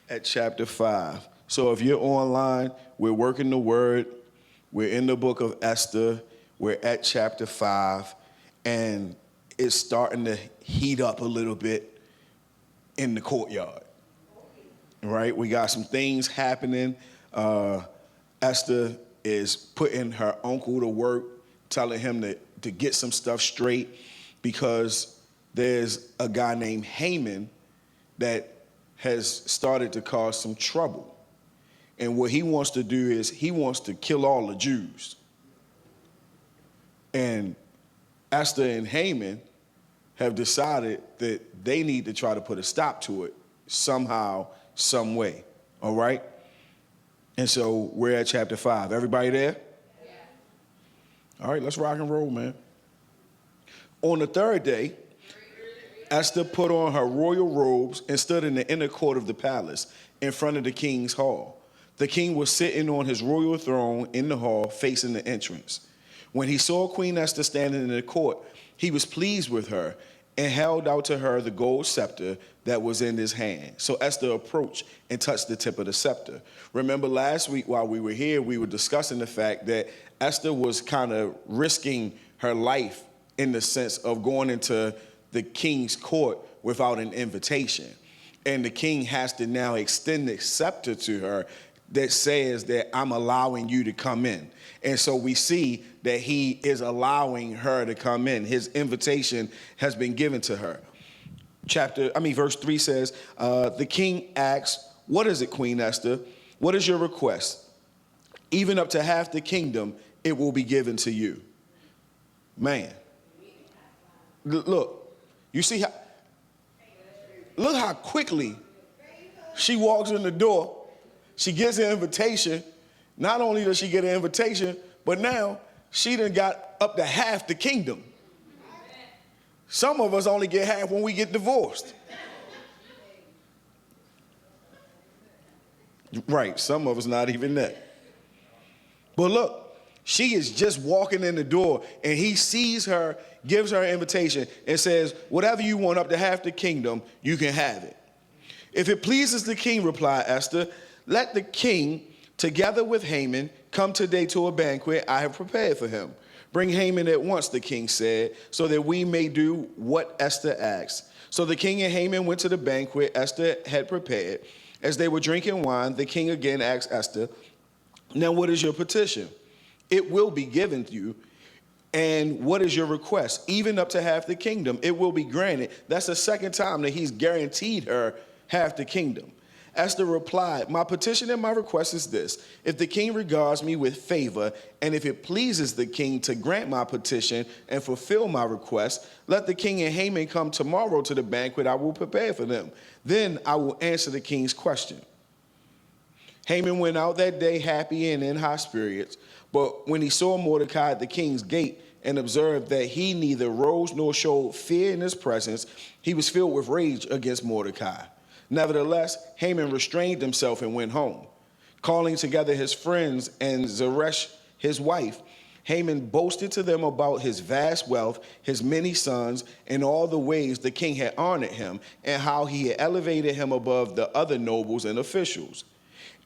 at chapter 5. So if you're online, we're working the word. We're in the book of Esther. We're at chapter 5. And it's starting to heat up a little bit in the courtyard. Right? We got some things happening. Esther is putting her uncle to work, telling him to get some stuff straight because there's a guy named Haman that has started to cause some trouble. And what he wants to do is he wants to kill all the Jews. And Esther and Haman have decided that they need to try to put a stop to it somehow, some way. All right? And so we're at chapter 5. Everybody there? Yeah. All right, let's rock and roll, man. On the third day, Esther put on her royal robes and stood in the inner court of the palace in front of the king's hall. The king was sitting on his royal throne in the hall facing the entrance. When he saw Queen Esther standing in the court, he was pleased with her and held out to her the gold scepter that was in his hand. So Esther approached and touched the tip of the scepter. Remember last week while we were here, we were discussing the fact that Esther was kind of risking her life in the sense of going into the king's court without an invitation. And the king has to now extend the scepter to her that says that I'm allowing you to come in. And so we see that he is allowing her to come in. His invitation has been given to her. Verse 3 says, the king asks, "What is it, Queen Esther? What is your request? Even up to half the kingdom, it will be given to you." Man, look, you see how, look how quickly she walks in the door. She gets an invitation. Not only does she get an invitation, but now she done got up to half the kingdom. Some of us only get half when we get divorced. Right, some of us not even that. But look, she is just walking in the door and he sees her, gives her an invitation and says, "Whatever you want up to half the kingdom, you can have it." "If it pleases the king," replied Esther, "let the king, together with Haman, come today to a banquet I have prepared for him." "Bring Haman at once," the king said, "so that we may do what Esther asks." So the king and Haman went to the banquet Esther had prepared. As they were drinking wine, the king again asked Esther, "Now what is your petition?" "It will be given to you." "And what is your request?" "Even up to half the kingdom, it will be granted." That's the second time that he's guaranteed her half the kingdom. Esther replied, "My petition and my request is this: if the king regards me with favor, and if it pleases the king to grant my petition and fulfill my request, let the king and Haman come tomorrow to the banquet I will prepare for them. Then I will answer the king's question." Haman went out that day happy and in high spirits, but when he saw Mordecai at the king's gate and observed that he neither rose nor showed fear in his presence, he was filled with rage against Mordecai. Nevertheless, Haman restrained himself and went home. Calling together his friends and Zeresh, his wife, Haman boasted to them about his vast wealth, his many sons, and all the ways the king had honored him, and how he had elevated him above the other nobles and officials.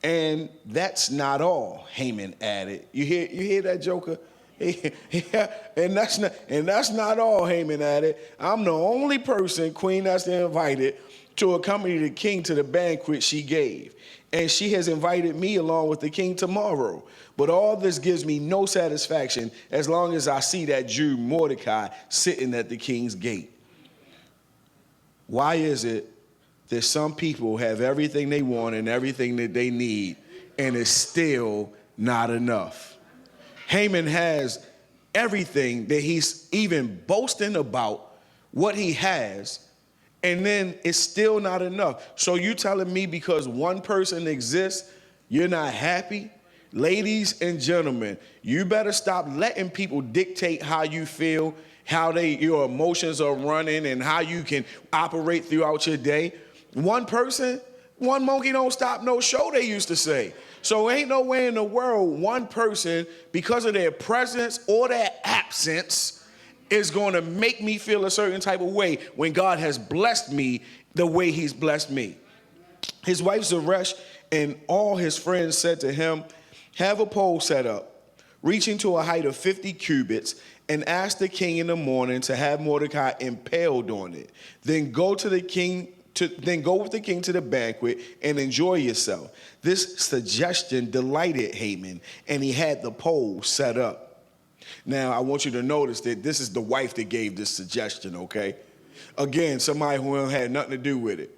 "And that's not all," Haman added. You hear that, Joker? Yeah, and that's not all, Haman added. "I'm the only person Queen Esther invited to accompany the king to the banquet she gave. And she has invited me along with the king tomorrow. But all this gives me no satisfaction as long as I see that Jew Mordecai sitting at the king's gate." Why is it that some people have everything they want and everything that they need, and it's still not enough? Haman has everything that he's even boasting about what he has, and then it's still not enough. So you telling me because one person exists, you're not happy? Ladies and gentlemen, you better stop letting people dictate how you feel, how your emotions are running, and how you can operate throughout your day. One person, one monkey don't stop no show, they used to say. So ain't no way in the world one person, because of their presence or their absence, is going to make me feel a certain type of way when God has blessed me the way he's blessed me. His wife Zeresh and all his friends said to him, have a pole set up, reaching to a height of 50 cubits, and ask the king in the morning to have Mordecai impaled on it. Then go with the king to the banquet and enjoy yourself. This suggestion delighted Haman, and he had the pole set up. Now, I want you to notice that this is the wife that gave this suggestion, okay? Again, somebody who had nothing to do with it.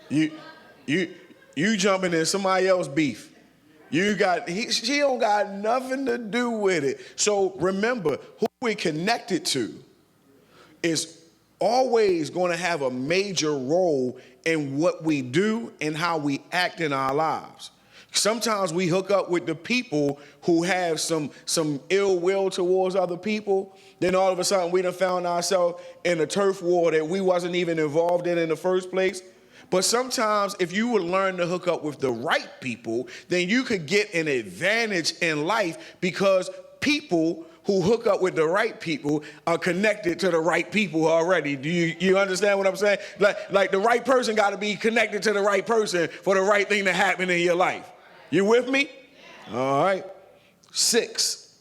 You jumping in somebody else's beef. She don't got nothing to do with it. So remember, who we're connected to is always going to have a major role in what we do and how we act in our lives. Sometimes we hook up with the people who have some ill will towards other people. Then all of a sudden we done found ourselves in a turf war that we wasn't even involved in the first place. But sometimes if you would learn to hook up with the right people, then you could get an advantage in life, because people who hook up with the right people are connected to the right people already. Do you understand what I'm saying? Like the right person got to be connected to the right person for the right thing to happen in your life. You with me? All right. 6.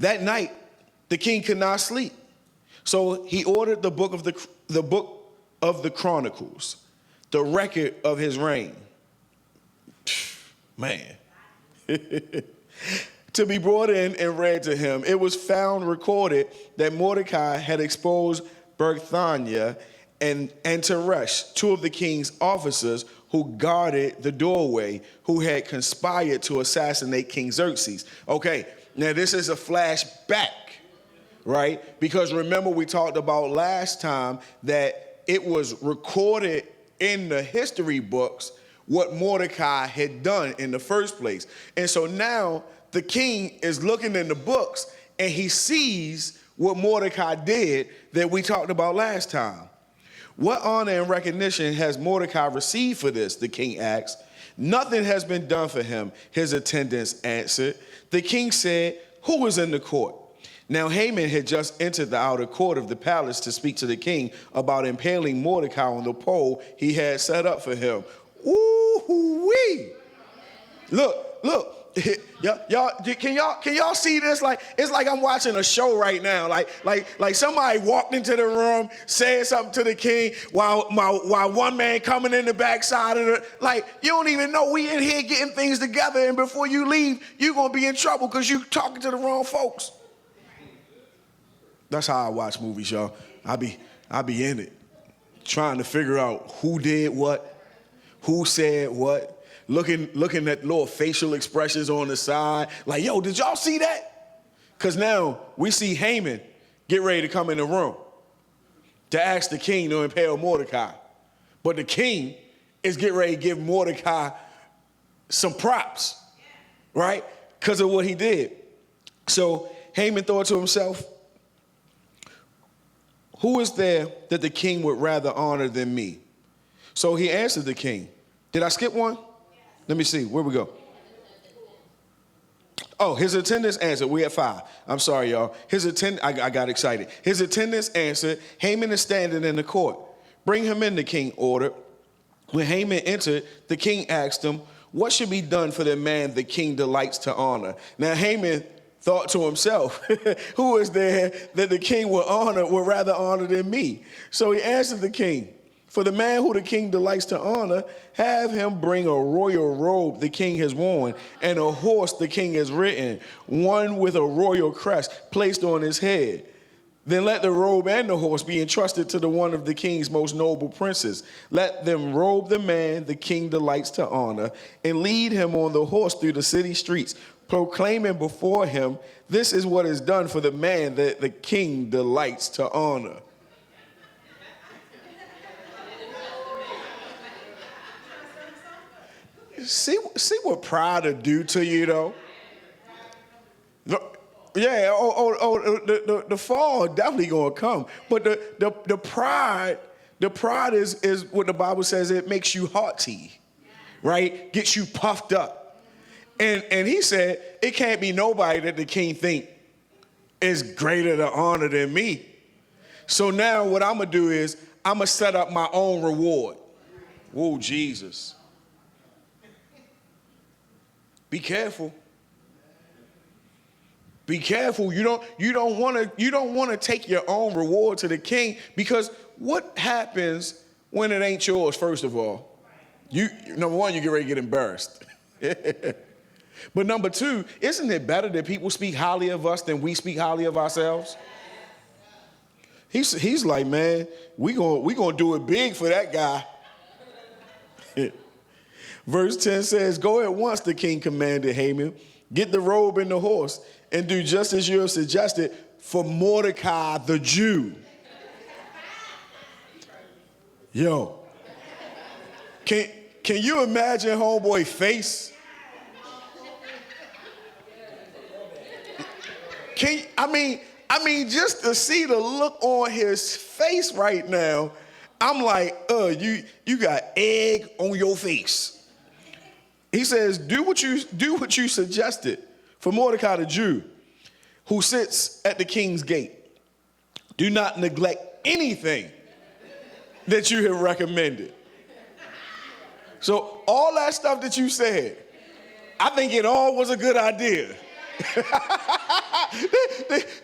That night, the king could not sleep. So he ordered the book of the Chronicles, the record of his reign, man, to be brought in and read to him. It was found recorded that Mordecai had exposed Bigthana and Teresh, 2 of the king's officers who guarded the doorway, who had conspired to assassinate King Xerxes. Okay, now this is a flashback, right? Because remember, we talked about last time that it was recorded in the history books what Mordecai had done in the first place. And so now the king is looking in the books and he sees what Mordecai did that we talked about last time. What honor and recognition has Mordecai received for this? The king asked. Nothing has been done for him, his attendants answered. The king said, who is in the court? Now Haman had just entered the outer court of the palace to speak to the king about impaling Mordecai on the pole he had set up for him. Ooh-wee. Look. Y'all, can y'all see this? Like, it's like I'm watching a show right now. Like somebody walked into the room, said something to the king while one man coming in the backside of it. Like, you don't even know we in here getting things together, and before you leave, you're gonna be in trouble because you talking to the wrong folks. That's how I watch movies, y'all. I be in it, trying to figure out who did what, who said what. Looking at little facial expressions on the side, like, yo, did y'all see that? Because now we see Haman get ready to come in the room to ask the king to impale Mordecai. But the king is getting ready to give Mordecai some props, right? Because of what he did. So Haman thought to himself, who is there that the king would rather honor than me? So he answered the king. Did I skip one? Let me see, where we go? Oh, his attendants answered. We at 5. I'm sorry, y'all. I got excited. His attendants answered, Haman is standing in the court. Bring him in, the king ordered. When Haman entered, the king asked him, what should be done for the man the king delights to honor? Now, Haman thought to himself, who is there that the king would rather honor than me? So he answered the king, for the man who the king delights to honor, have him bring a royal robe the king has worn, and a horse the king has ridden, one with a royal crest placed on his head. Then let the robe and the horse be entrusted to one of the king's most noble princes. Let them robe the man the king delights to honor, and lead him on the horse through the city streets, proclaiming before him, this is what is done for the man that the king delights to honor. See what pride will do to you, though? Yeah, the fall definitely gonna come. But the pride is what the Bible says, it makes you haughty, right? Gets you puffed up. And he said, it can't be nobody that the king think is greater to honor than me. So now what I'm gonna do is I'm gonna set up my own reward. Whoa, Jesus. Be careful. Be careful. You don't want to take your own reward to the king, because what happens when it ain't yours? First of all, number one, you get ready to get embarrassed. But number two, isn't it better that people speak highly of us than we speak highly of ourselves? He's like, man, we gonna do it big for that guy. Verse 10 says, go at once, the king commanded Haman, get the robe and the horse, and do just as you have suggested for Mordecai the Jew. Yo, can you imagine homeboy's face? I mean, just to see the look on his face right now, I'm like, you got egg on your face. He says, do what you suggested for Mordecai the Jew, who sits at the king's gate. Do not neglect anything that you have recommended. So all that stuff that you said, I think it all was a good idea.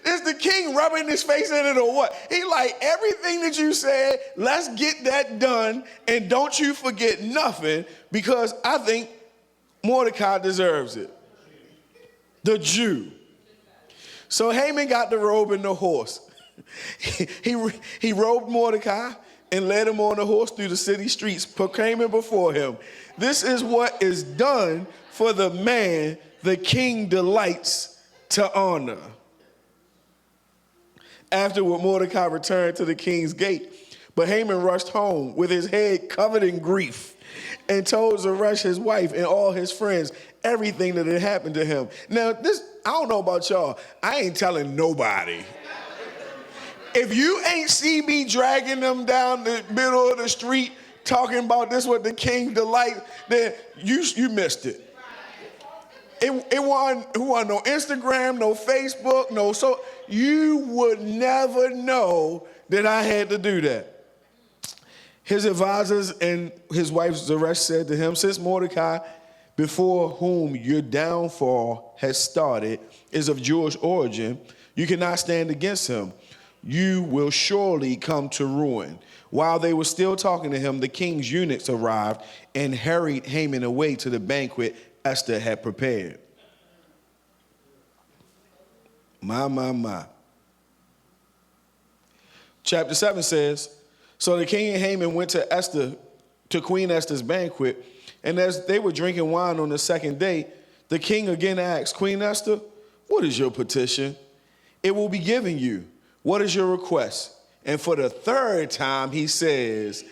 Is the king rubbing his face in it or what? He like, everything that you said, let's get that done, and don't you forget nothing, because I think Mordecai deserves it. The Jew. So Haman got the robe and the horse. He robed Mordecai and led him on the horse through the city streets, proclaiming before him, this is what is done for the man the king delights to honor. Afterward, Mordecai returned to the king's gate, but Haman rushed home with his head covered in grief and told Zeresh, his wife, and all his friends everything that had happened to him. Now, I don't know about y'all. I ain't telling nobody. If you ain't see me dragging them down the middle of the street talking about this what the king delight, then you missed it. It wasn't no Instagram, no Facebook, so you would never know that I had to do that. His advisors and his wife Zeresh said to him, since Mordecai, before whom your downfall has started, is of Jewish origin, you cannot stand against him. You will surely come to ruin. While they were still talking to him, the king's eunuchs arrived and hurried Haman away to the banquet Esther had prepared. My. Chapter 7 says, so the king and Haman went to Queen Esther's banquet, and as they were drinking wine on the second day, the king again asked, Queen Esther, what is your petition? It will be given you. What is your request? And for the third time, he says,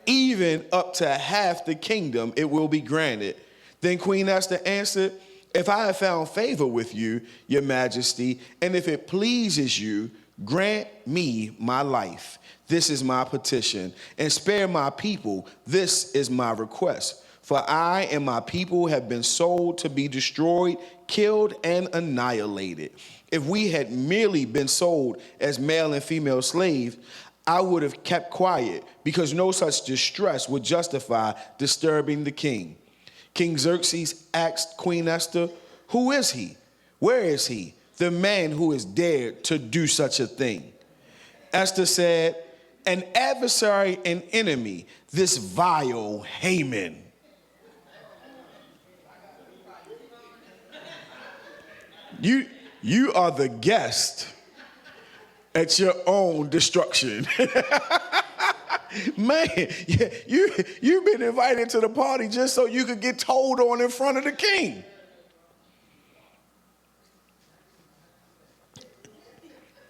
even up to half the kingdom, it will be granted. Then Queen Esther answered, if I have found favor with you, your majesty, and if it pleases you, grant me my life. This is my petition. And spare my people. This is my request. For I and my people have been sold to be destroyed, killed, and annihilated. If we had merely been sold as male and female slaves, I would have kept quiet, because no such distress would justify disturbing the king. King Xerxes asked Queen Esther, who is he? Where is he, the man who has dared to do such a thing? Esther said, an adversary and enemy, this vile Haman. You are the guest at your own destruction. Man, you've been invited to the party just so you could get told on in front of the king.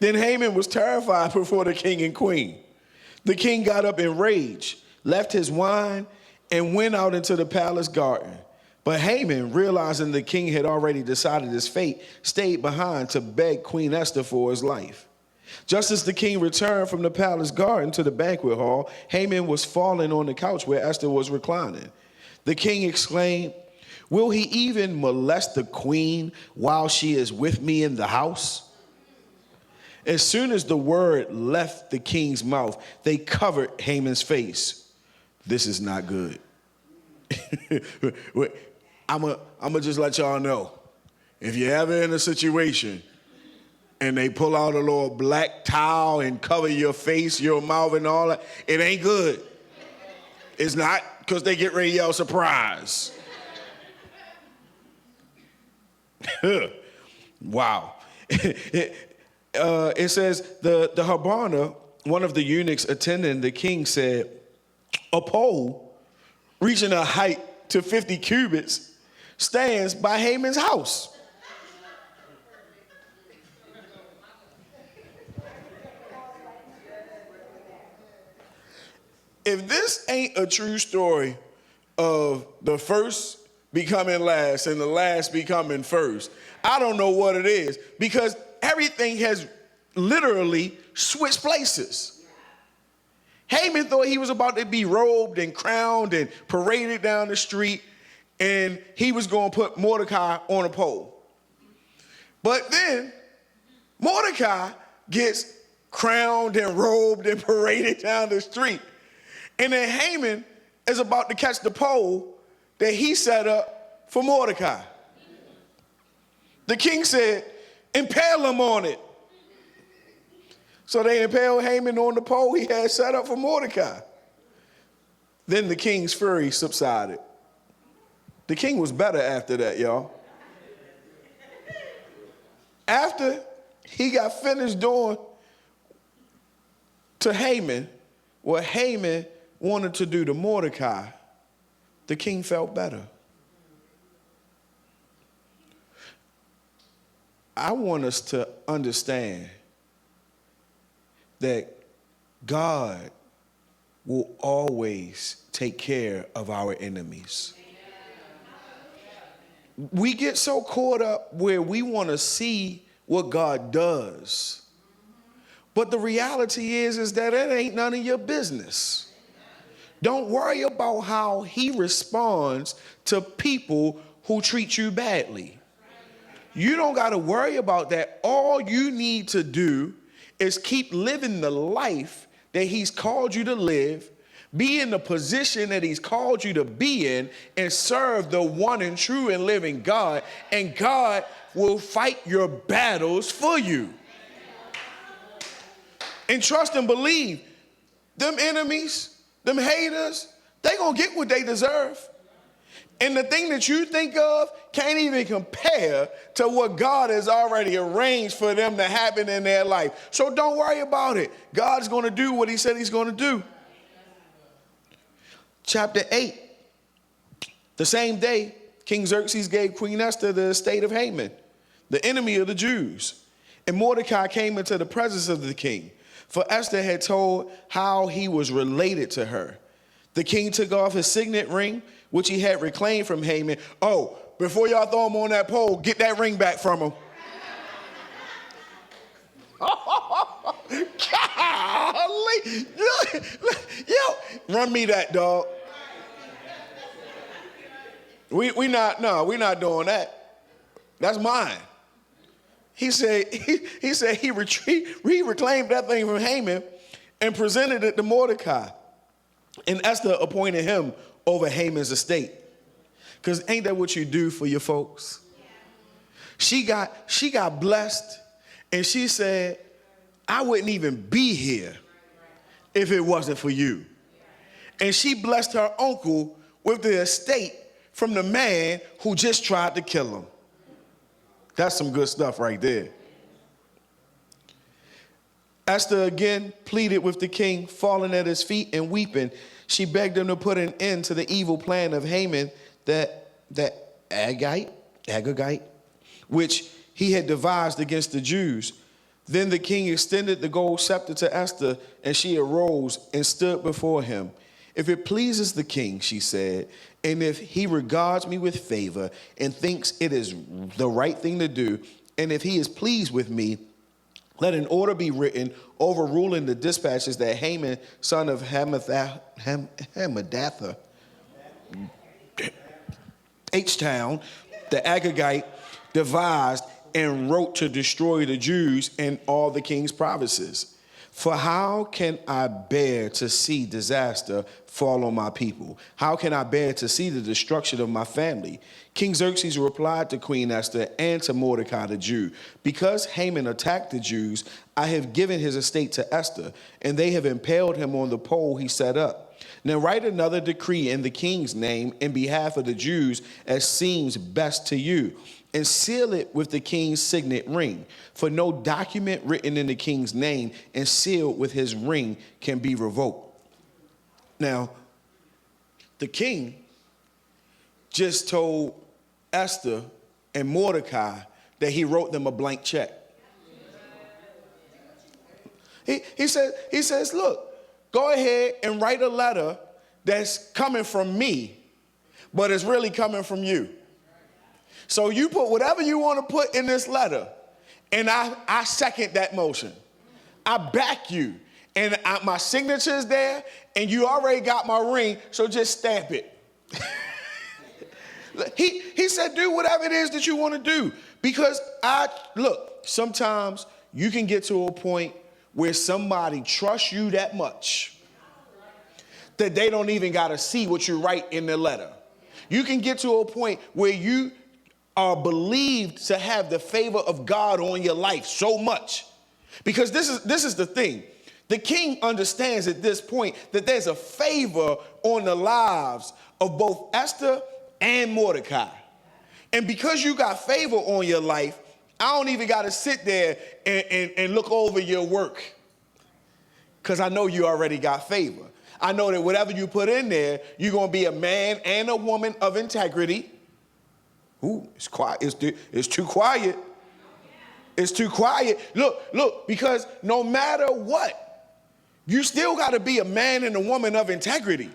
Then Haman was terrified before the king and queen. The king got up in rage, left his wine, and went out into the palace garden. But Haman, realizing the king had already decided his fate, stayed behind to beg Queen Esther for his life. Just as the king returned from the palace garden to the banquet hall, Haman was falling on the couch where Esther was reclining. The king exclaimed, will he even molest the queen while she is with me in the house? As soon as the word left the king's mouth, they covered Haman's face. this is not good. I'm gonna just let y'all know, if you're ever in a situation and they pull out a little black towel and cover your face, your mouth, and all that, it ain't good. It's not, because they get ready to yell surprise. Wow. It says the Harbona, one of the eunuchs attending the king, said, a pole reaching a height to 50 cubits stands by Haman's house. If this ain't a true story of the first becoming last and the last becoming first, I don't know what it is, because everything has literally switched places. Haman thought he was about to be robed and crowned and paraded down the street, and he was going to put Mordecai on a pole. But then Mordecai gets crowned and robed and paraded down the street. And then Haman is about to catch the pole that he set up for Mordecai. The king said, impale him on it. So they impaled Haman on the pole he had set up for Mordecai. Then the king's fury subsided. The king was better after that, y'all. After he got finished doing to Haman what Haman wanted to do to Mordecai, the king felt better. I want us to understand that God will always take care of our enemies. We get so caught up where we want to see what God does. But the reality is that it ain't none of your business. Don't worry about how he responds to people who treat you badly. You don't got to worry about that. All you need to do is keep living the life that he's called you to live, be in the position that he's called you to be in, and serve the one and true and living God, and God will fight your battles for you. And trust and believe, them enemies, them haters, they gonna get what they deserve. And the thing that you think of can't even compare to what God has already arranged for them to happen in their life. So don't worry about it. God's gonna do what he said he's gonna do. Chapter 8. The same day, King Xerxes gave Queen Esther the estate of Haman, the enemy of the Jews. And Mordecai came into the presence of the king, for Esther had told how he was related to her. The king took off his signet ring, which he had reclaimed from Haman. Oh, before y'all throw him on that pole, get that ring back from him. Golly. Yo, run me that, dog. We're not doing that. That's mine. He said he reclaimed that thing from Haman and presented it to Mordecai. And Esther appointed him over Haman's estate. Because ain't that what you do for your folks? She got blessed, and she said, I wouldn't even be here if it wasn't for you. And she blessed her uncle with the estate from the man who just tried to kill him. That's some good stuff right there. Esther again pleaded with the king, falling at his feet and weeping. She begged him to put an end to the evil plan of Haman, that Agagite, which he had devised against the Jews. Then the king extended the gold scepter to Esther, and she arose and stood before him. If it pleases the king, she said, and if he regards me with favor and thinks it is the right thing to do, and if he is pleased with me, let an order be written overruling the dispatches that Haman, son of Hammedatha, H-Town, the Agagite, devised and wrote to destroy the Jews and all the king's provinces. For how can I bear to see disaster fall on my people? How can I bear to see the destruction of my family? King Xerxes replied to Queen Esther and to Mordecai the Jew, because Haman attacked the Jews, I have given his estate to Esther, and they have impaled him on the pole he set up. Now write another decree in the king's name in behalf of the Jews as seems best to you, and seal it with the king's signet ring. For no document written in the king's name and sealed with his ring can be revoked. Now, the king just told Esther and Mordecai that he wrote them a blank check. He says, look, go ahead and write a letter that's coming from me, but it's really coming from you. So you put whatever you want to put in this letter, and I second that motion. I back you, and my signature is there, and you already got my ring, so just stamp it. He said, do whatever it is that you want to do, because sometimes you can get to a point where somebody trusts you that much that they don't even got to see what you write in the letter. You can get to a point where you are believed to have the favor of God on your life so much. Because this is the thing. The king understands at this point that there's a favor on the lives of both Esther and Mordecai. And because you got favor on your life, I don't even got to sit there and look over your work, because I know you already got favor. I know that whatever you put in there, you're going to be a man and a woman of integrity. Ooh, it's quiet. It's too quiet. It's too quiet. Look, because no matter what, you still got to be a man and a woman of integrity,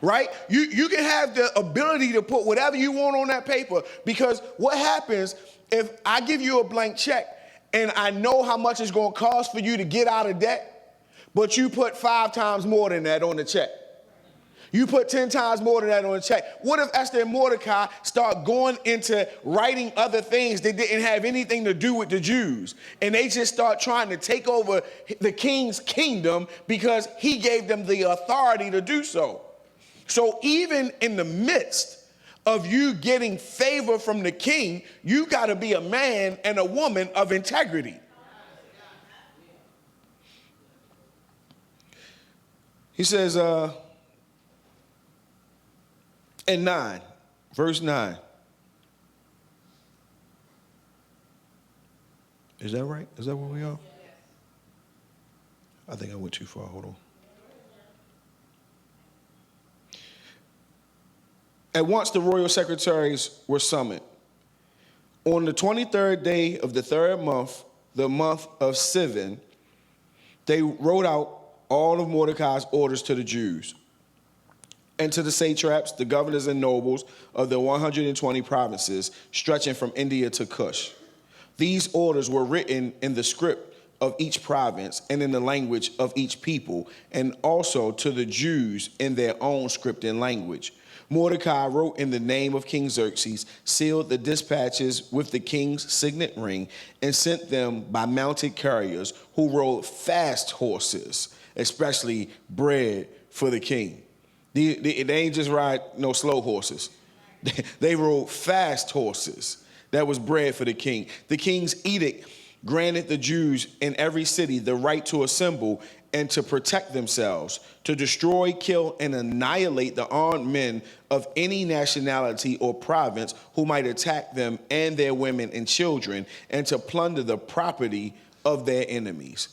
right? You can have the ability to put whatever you want on that paper, because what happens if I give you a blank check and I know how much it's going to cost for you to get out of debt, but you put 5 times more than that on the check? You put 10 times more than that on the check. What if Esther and Mordecai start going into writing other things that didn't have anything to do with the Jews, and they just start trying to take over the king's kingdom because he gave them the authority to do so? So even in the midst of you getting favor from the king, you got to be a man and a woman of integrity. He says, in verse 9. Is that right? Is that where we are? I think I went too far. Hold on. At once the royal secretaries were summoned. On the 23rd day of the 3rd month, the month of Sivan, they wrote out all of Mordecai's orders to the Jews and to the satraps, the governors and nobles of the 120 provinces stretching from India to Cush. These orders were written in the script of each province and in the language of each people, and also to the Jews in their own script and language. Mordecai wrote in the name of King Xerxes, sealed the dispatches with the king's signet ring, and sent them by mounted couriers who rode fast horses, especially bred for the king. They ain't just ride no slow horses. They rode fast horses that was bred for the king. The king's edict granted the Jews in every city the right to assemble and to protect themselves, to destroy, kill, and annihilate the armed men of any nationality or province who might attack them and their women and children, and to plunder the property of their enemies.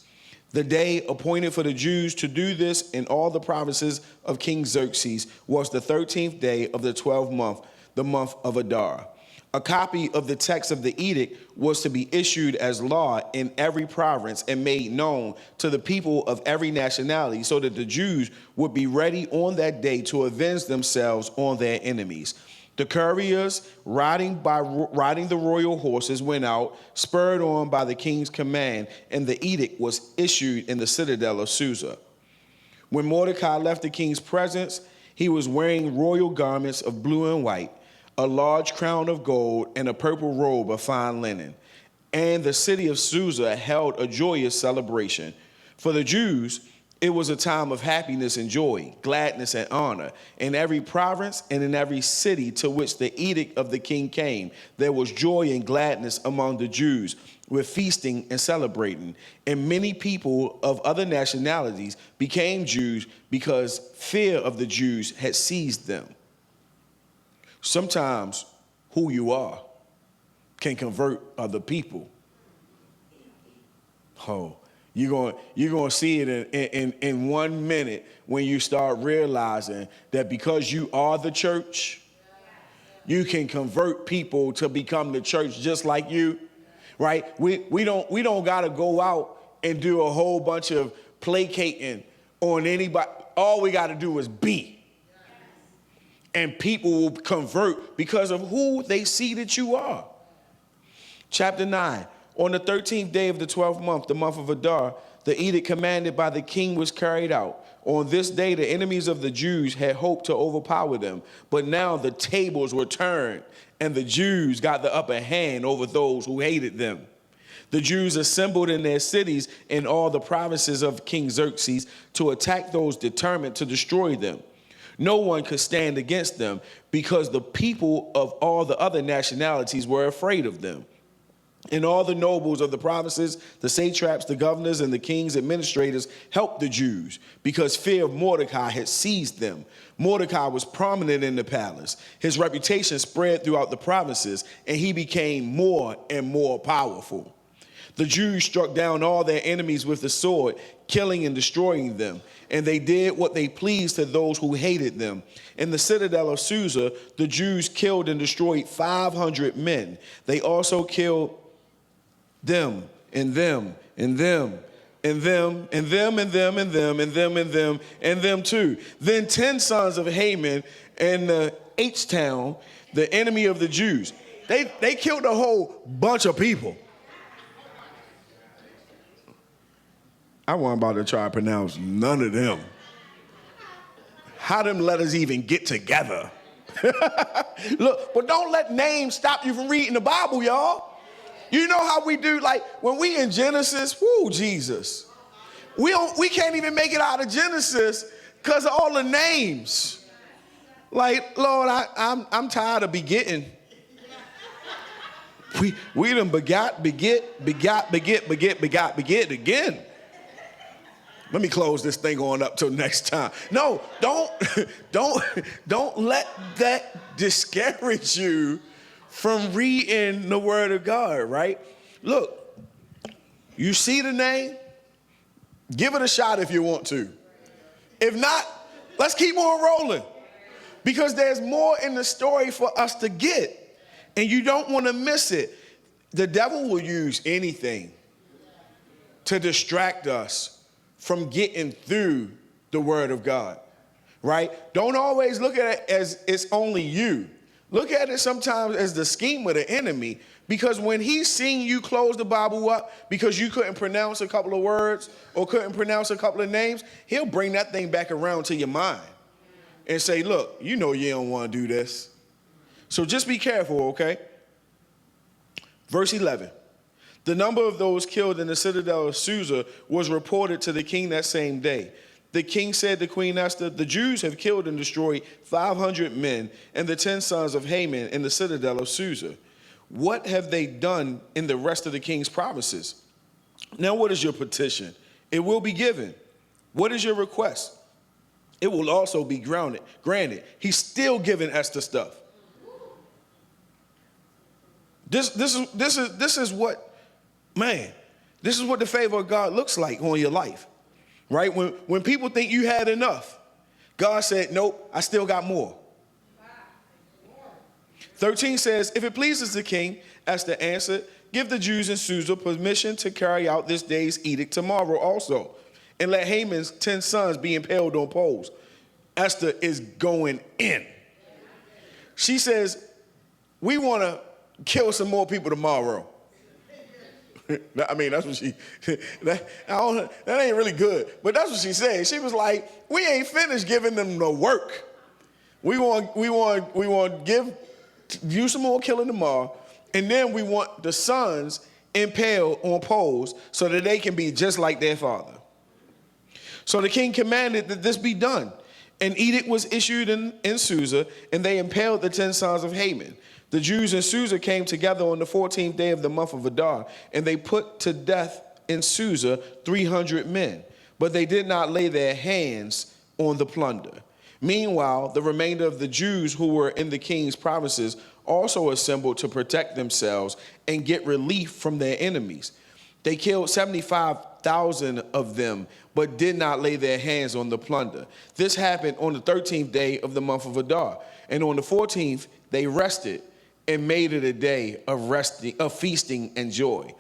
The day appointed for the Jews to do this in all the provinces of King Xerxes was the 13th day of the 12th month, the month of Adar. A copy of the text of the edict was to be issued as law in every province and made known to the people of every nationality, so that the Jews would be ready on that day to avenge themselves on their enemies. The couriers, riding the royal horses, went out, spurred on by the king's command, and the edict was issued in the citadel of Susa. When Mordecai left the king's presence, he was wearing royal garments of blue and white, a large crown of gold, and a purple robe of fine linen. And the city of Susa held a joyous celebration, For the Jews, it was a time of happiness and joy, gladness and honor. In every province and in every city to which the edict of the king came, there was joy and gladness among the Jews, with feasting and celebrating. And many people of other nationalities became Jews because fear of the Jews had seized them. Sometimes who you are can convert other people. Oh, you're going to see it in 1 minute when you start realizing that because you are the church, you can convert people to become the church just like you, right? We don't got to go out and do a whole bunch of placating on anybody. All we got to do is be. And people will convert because of who they see that you are. Chapter 9. On the 13th day of the 12th month, the month of Adar, the edict commanded by the king was carried out. On this day, the enemies of the Jews had hoped to overpower them, but now the tables were turned, and the Jews got the upper hand over those who hated them. The Jews assembled in their cities in all the provinces of King Xerxes to attack those determined to destroy them. No one could stand against them because the people of all the other nationalities were afraid of them. And all the nobles of the provinces, the satraps, the governors, and the king's administrators helped the Jews because fear of Mordecai had seized them. Mordecai was prominent in the palace. His reputation spread throughout the provinces, and he became more and more powerful. The Jews struck down all their enemies with the sword, killing and destroying them. And they did what they pleased to those who hated them. In the citadel of Susa, the Jews killed and destroyed 500 men. They also killed them, and them, and them, and them, and them, and them, and them, and them, and them, and them too. Then 10 sons of Haman in the H-town, the enemy of the Jews. They killed a whole bunch of people. I wasn't about to try to pronounce none of them. How them letters even get together? Look, but don't let names stop you from reading the Bible, y'all. You know how we do, like when we in Genesis, whoo, Jesus. We can't even make it out of Genesis because of all the names. Like, Lord, I'm tired of begetting. We done begot again. Let me close this thing on up till next time. No, don't let that discourage you from reading the word of God, right? Look, you see the name, give it a shot if you want to. If not, let's keep on rolling because there's more in the story for us to get and you don't want to miss it. The devil will use anything to distract us from getting through the word of God, right? Don't always look at it as it's only you. Look at it sometimes as the scheme of the enemy, because when he's seeing you close the Bible up because you couldn't pronounce a couple of words or couldn't pronounce a couple of names, he'll bring that thing back around to your mind and say, look, you know you don't want to do this. So just be careful, okay? Verse 11. The number of those killed in the citadel of Susa was reported to the king that same day. The king said to Queen Esther, the Jews have killed and destroyed 500 men and the 10 sons of Haman in the citadel of Susa. What have they done in the rest of the king's provinces? Now what is your petition? It will be given. What is your request? It will also be granted. He's still giving Esther stuff. This is what the favor of God looks like on your life. Right? When people think you had enough, God said, nope, I still got more. 13 says, if it pleases the king, Esther answered, give the Jews in Susa permission to carry out this day's edict tomorrow also, and let Haman's 10 sons be impaled on poles. Esther is going in. She says, we want to kill some more people tomorrow. I mean, that's what that ain't really good, but that's what she said. She was like, we ain't finished giving them the work. We want to give you some more killing tomorrow, and then we want the sons impaled on poles so that they can be just like their father. So the king commanded that this be done. An edict was issued in Susa, and they impaled the 10 sons of Haman. The Jews in Susa came together on the 14th day of the month of Adar, and they put to death in Susa 300 men, but they did not lay their hands on the plunder. Meanwhile, the remainder of the Jews who were in the king's provinces also assembled to protect themselves and get relief from their enemies. They killed 75,000 of them, but did not lay their hands on the plunder. This happened on the 13th day of the month of Adar, and on the 14th they rested and made it a day of feasting and joy.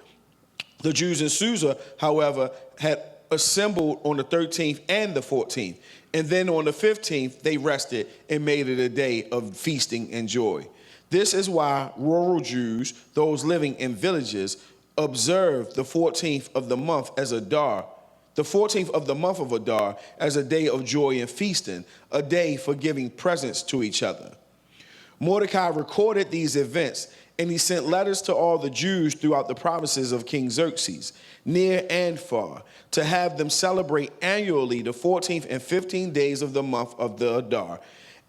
The Jews in Susa, however, had assembled on the 13th and the 14th, and then on the 15th they rested and made it a day of feasting and joy. This is why rural Jews, those living in villages, observe the 14th of the month as Adar, the 14th of the month of Adar as a day of joy and feasting, a day for giving presents to each other. Mordecai recorded these events, and he sent letters to all the Jews throughout the provinces of King Xerxes, near and far, to have them celebrate annually the 14th and 15th days of the month of the Adar,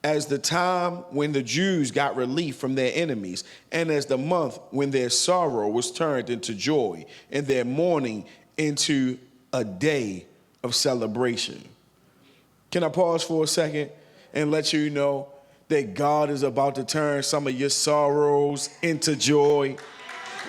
as the time when the Jews got relief from their enemies, and as the month when their sorrow was turned into joy, and their mourning into a day of celebration. Can I pause for a second and let you know that God is about to turn some of your sorrows into joy,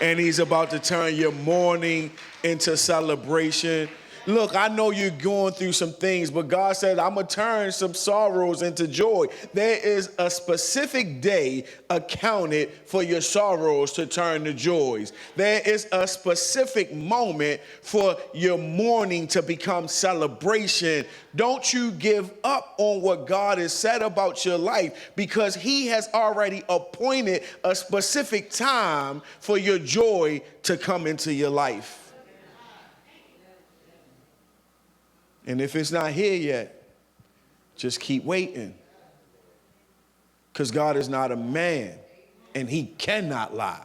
and he's about to turn your mourning into celebration? Look, I know you're going through some things, but God said, I'm going to turn some sorrows into joy. There is a specific day accounted for your sorrows to turn to joys. There is a specific moment for your mourning to become celebration. Don't you give up on what God has said about your life, because he has already appointed a specific time for your joy to come into your life. And if it's not here yet, just keep waiting. Because God is not a man, and he cannot lie.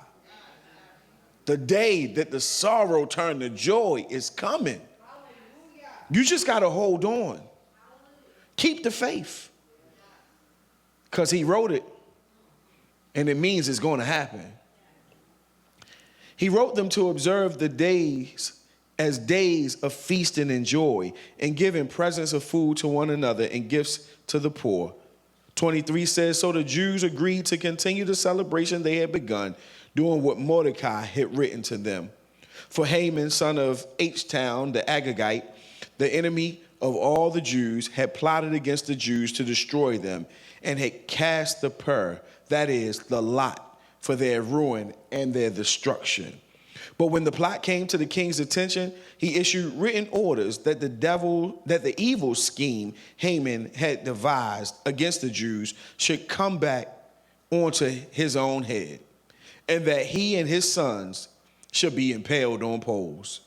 The day that the sorrow turned to joy is coming. You just got to hold on. Keep the faith. Because he wrote it, and it means it's going to happen. He wrote them to observe the days as days of feasting and joy, and giving presents of food to one another and gifts to the poor. 23 says, so the Jews agreed to continue the celebration they had begun, doing what Mordecai had written to them. For Haman, son of H-Town, the Agagite, the enemy of all the Jews, had plotted against the Jews to destroy them, and had cast the pur, that is, the lot, for their ruin and their destruction. But when the plot came to the king's attention, he issued written orders that the evil scheme Haman had devised against the Jews should come back onto his own head, and that he and his sons should be impaled on poles.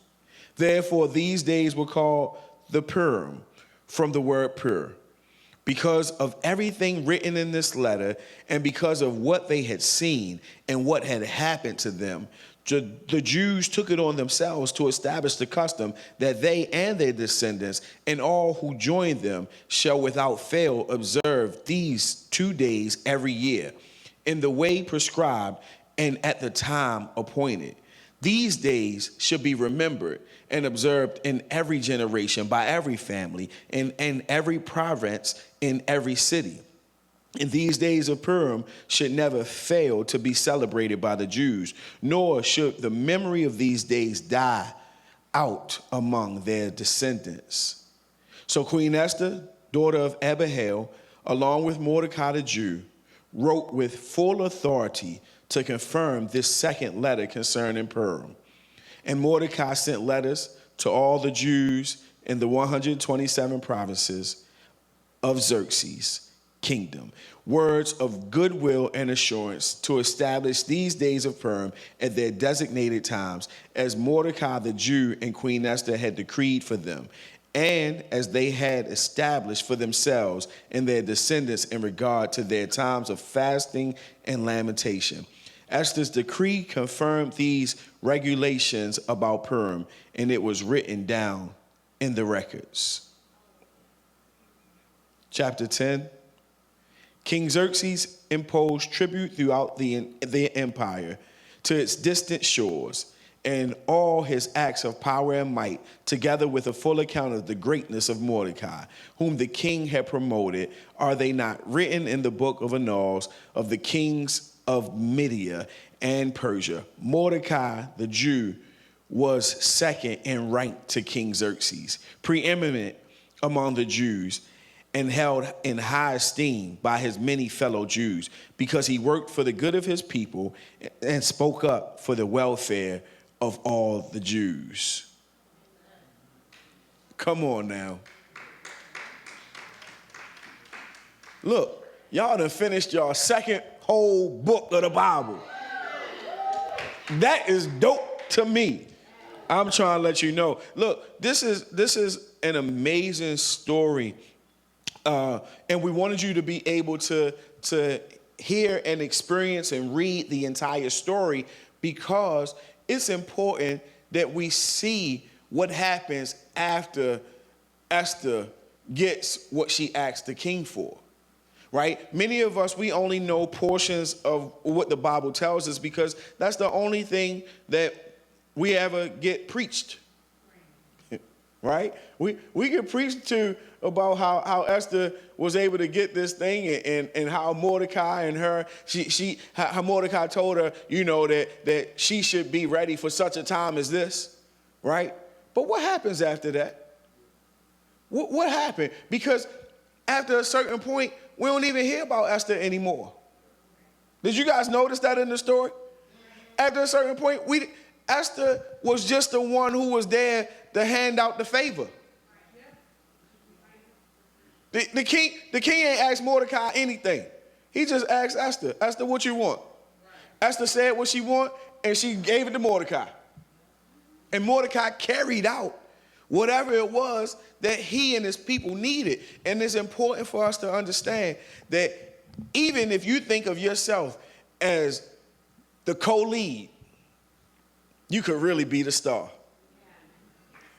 Therefore, these days were called the Purim, from the word pur, because of everything written in this letter, and because of what they had seen and what had happened to them. The Jews took it on themselves to establish the custom that they and their descendants and all who join them shall without fail observe these 2 days every year in the way prescribed and at the time appointed. These days should be remembered and observed in every generation by every family and in every province in every city. And these days of Purim should never fail to be celebrated by the Jews, nor should the memory of these days die out among their descendants. So Queen Esther, daughter of Abihail, along with Mordecai the Jew, wrote with full authority to confirm this second letter concerning Purim. And Mordecai sent letters to all the Jews in the 127 provinces of Xerxes' kingdom, words of goodwill and assurance to establish these days of Purim at their designated times, as Mordecai the Jew and Queen Esther had decreed for them, and as they had established for themselves and their descendants in regard to their times of fasting and lamentation. Esther's decree confirmed these regulations about Purim, and it was written down in the records. chapter 10. King Xerxes imposed tribute throughout the empire to its distant shores, and all his acts of power and might, together with a full account of the greatness of Mordecai, whom the king had promoted, are they not written in the book of annals of the kings of Media and Persia? Mordecai, the Jew, was second in rank to King Xerxes, preeminent among the Jews, and held in high esteem by his many fellow Jews, because he worked for the good of his people and spoke up for the welfare of all the Jews. Come on now. Look, y'all done finished your second whole book of the Bible. That is dope to me. I'm trying to let you know. Look, this is an amazing story. And we wanted you to be able to hear and experience and read the entire story, because it's important that we see what happens after Esther gets what she asked the king for, right? Many of us, we only know portions of what the Bible tells us because that's the only thing that we ever get preached, right? We get preached to about how Esther was able to get this thing, and how Mordecai and her, how Mordecai told her, that she should be ready for such a time as this, right? But what happens after that? What happened? Because after a certain point, we don't even hear about Esther anymore. Did you guys notice that in the story? After a certain point, Esther was just the one who was there to hand out the favor. The king ain't asked Mordecai anything. He just asked Esther, Esther, what you want? Esther said what she want, and she gave it to Mordecai. And Mordecai carried out whatever it was that he and his people needed. And it's important for us to understand that even if you think of yourself as the co-lead, you could really be the star.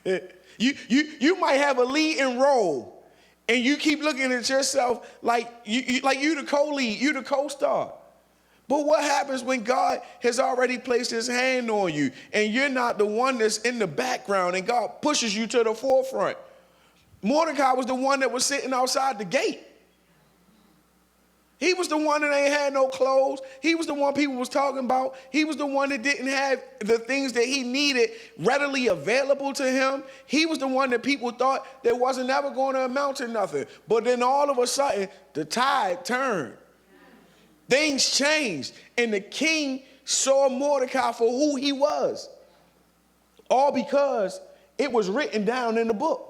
You might have a leading role, and you keep looking at yourself like you the co-lead, you the co-star. But what happens when God has already placed his hand on you and you're not the one that's in the background and God pushes you to the forefront? Mordecai was the one that was sitting outside the gate. He was the one that ain't had no clothes. He was the one people was talking about. He was the one that didn't have the things that he needed readily available to him. He was the one that people thought that wasn't ever going to amount to nothing. But then all of a sudden, the tide turned. Things changed. And the king saw Mordecai for who he was. All because it was written down in the book.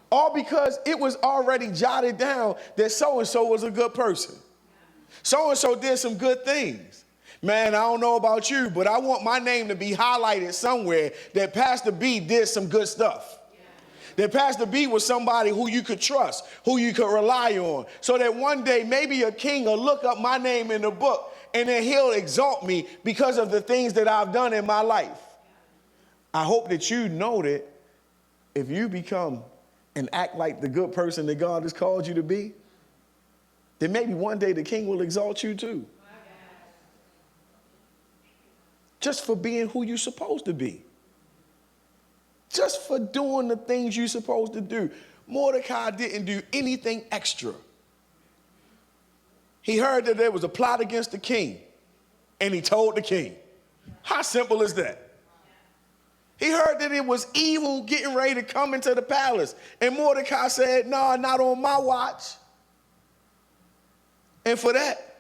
All because it was already jotted down that so-and-so was a good person. So-and-so did some good things. Man, I don't know about you, but I want my name to be highlighted somewhere that Pastor B did some good stuff. That Pastor B was somebody who you could trust, who you could rely on, so that one day maybe a king will look up my name in the book and then he'll exalt me because of the things that I've done in my life. I hope that you know that if you become and act like the good person that God has called you to be, then maybe one day the king will exalt you too. Just for being who you're supposed to be. Just for doing the things you're supposed to do. Mordecai didn't do anything extra. He heard that there was a plot against the king, and he told the king. How simple is that? He heard that it was evil getting ready to come into the palace. And Mordecai said, no, not on my watch. And for that,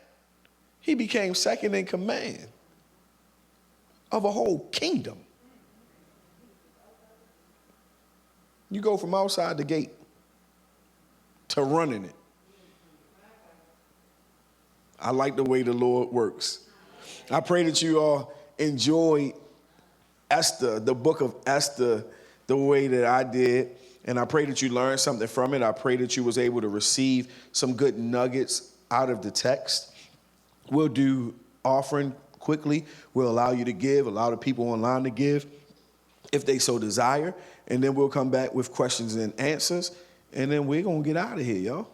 he became second in command of a whole kingdom. You go from outside the gate to running it. I like the way the Lord works. I pray that you all enjoy Esther, the book of Esther, the way that I did. And I pray that you learned something from it. I pray that you was able to receive some good nuggets out of the text. We'll do offering quickly. We'll allow you to give, allow the people online to give if they so desire. And then we'll come back with questions and answers. And then we're going to get out of here, y'all.